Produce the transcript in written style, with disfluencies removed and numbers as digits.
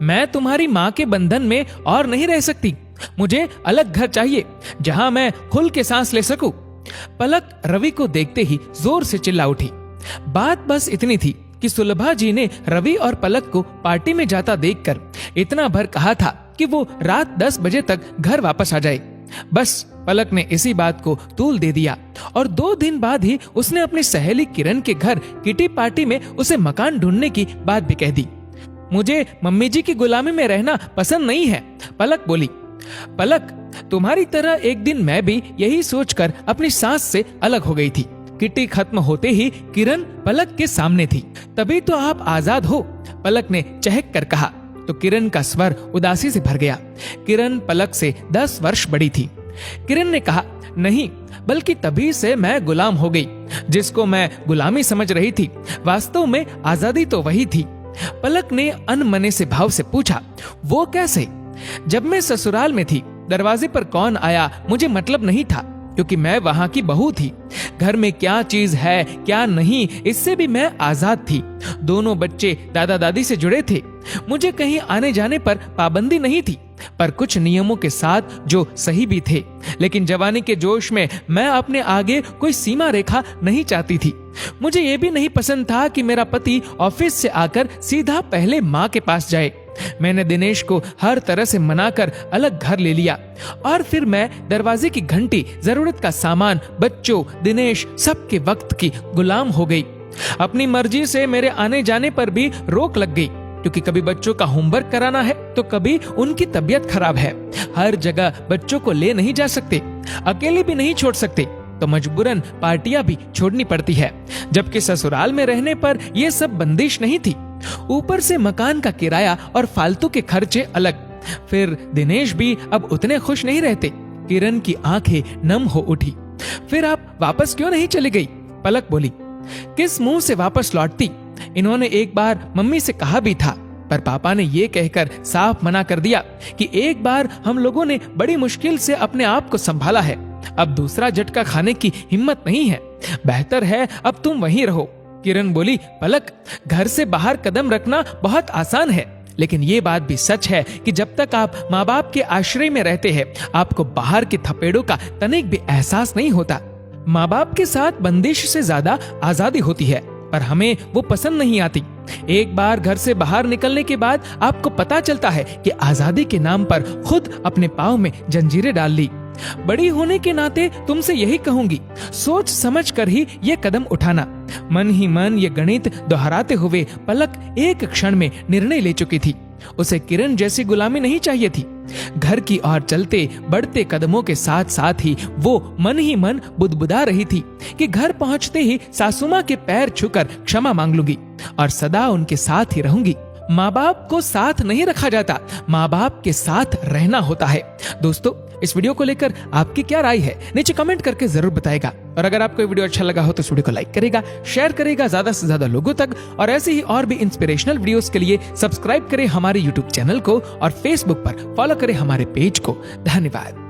मैं तुम्हारी माँ के बंधन में और नहीं रह सकती। मुझे अलग घर चाहिए जहां मैं खुल के सांस ले सकूं। पलक रवि को देखते ही जोर से चिल्ला उठी। बात बस इतनी थी कि सुलभा जी ने रवि और पलक को पार्टी में जाता देखकर इतना भर कहा था कि वो रात 10 बजे तक घर वापस आ जाए। बस पलक ने इसी बात को तूल दे दिया और 2 दिन बाद ही उसने अपनी सहेली किरण के घर किटी पार्टी में उसे मकान ढूंढने की बात भी कह दी। मुझे मम्मी जी की गुलामी में रहना पसंद नहीं है, पलक बोली। पलक, तुम्हारी तरह एक दिन मैं भी यही सोचकर अपनी सास से अलग हो गई थी। किटी खत्म होते ही किरण पलक के सामने थी। तभी तो आप आजाद हो, पलक ने चहक कर कहा तो किरण का स्वर उदासी से भर गया। किरण पलक से 10 वर्ष बड़ी थी। किरण ने कहा, नहीं, बल्कि तभी से मैं गुलाम हो गई। जिसको मैं गुलामी समझ रही थी, वास्तव में आजादी तो वही थी। पलक ने अनमने से भाव से पूछा, वो कैसे? जब मैं ससुराल में थी, दरवाजे पर कौन आया मुझे मतलब नहीं था, क्योंकि मैं वहां की बहू थी। घर में क्या चीज है क्या नहीं, इससे भी मैं आजाद थी। दोनों बच्चे दादा दादी से जुड़े थे। मुझे कहीं आने जाने पर पाबंदी नहीं थी, पर कुछ नियमों के साथ जो सही भी थे। लेकिन जवानी के जोश में मैं अपने आगे कोई सीमा रेखा नहीं चाहती थी। मुझे ये भी नहीं पसंद था कि मेरा पति ऑफिस से आकर सीधा पहले माँ के पास जाए। मैंने दिनेश को हर तरह से मनाकर अलग घर ले लिया और फिर मैं दरवाजे की घंटी, जरूरत का सामान, बच्चों, दिनेश, सबके वक्त की गुलाम हो गई। अपनी मर्जी से मेरे आने जाने पर भी रोक लग गई, क्योंकि कभी बच्चों का होमवर्क कराना है तो कभी उनकी तबीयत खराब है। हर जगह बच्चों को ले नहीं जा सकते, अकेले भी नहीं छोड़ सकते, तो मजबूरन पार्टियां भी छोड़नी पड़ती है। जबकि ससुराल में रहने पर यह सब बंदिश नहीं थी। ऊपर से मकान का किराया और फालतू के खर्चे अलग। फिर दिनेश भी अब उतने खुश नहीं रहते। किरण की आंखें नम हो उठी। फिर आप वापस क्यों नहीं चली गई? पलक बोली। किस मुंह से वापस लौटती? इन्होंने एक बार मम्मी से कहा भी था, पर पापा ने ये कहकर साफ मना कर दिया कि एक बार हम लोगों ने बड़ी मुश्किल से अपने आप को संभाला है, अब दूसरा झटका खाने की हिम्मत नहीं है। बेहतर है अब तुम वहीं रहो। किरण बोली, पलक, घर से बाहर कदम रखना बहुत आसान है, लेकिन ये बात भी सच है कि जब तक आप माँ बाप के आश्रय में रहते हैं, आपको बाहर के थपेड़ों का तनिक भी एहसास नहीं होता। माँ बाप के साथ बंदिश से ज्यादा आजादी होती है, पर हमें वो पसंद नहीं आती। एक बार घर से बाहर निकलने के बाद आपको पता चलता है कि आजादी के नाम पर खुद अपने पांव में जंजीरें डाल ली। बड़ी होने के नाते तुमसे यही कहूंगी, सोच समझ कर ही ये कदम उठाना। मन ही मन ये गणित दोहराते हुए पलक एक क्षण में निर्णय ले चुकी थी। उसे किरण जैसी गुलामी नहीं चाहिए थी। घर की ओर चलते बढ़ते कदमों के साथ साथ ही वो मन ही मन बुदबुदा रही थी कि घर पहुंचते ही सासुमा के पैर छूकर क्षमा मांग लूंगी और सदा उनके साथ ही रहूंगी। माँ बाप को साथ नहीं रखा जाता, माँ बाप के साथ रहना होता है। दोस्तों, इस वीडियो को लेकर आपकी क्या राय है, नीचे कमेंट करके जरूर बताएगा। और अगर आपको ये वीडियो अच्छा लगा हो तो इस वीडियो को लाइक करेगा, शेयर करेगा ज्यादा से ज्यादा लोगों तक, और ऐसे ही और भी इंस्पिरेशनल वीडियोस के लिए सब्सक्राइब करें हमारे यूट्यूब चैनल को और फेसबुक पर फॉलो करें हमारे पेज को। धन्यवाद।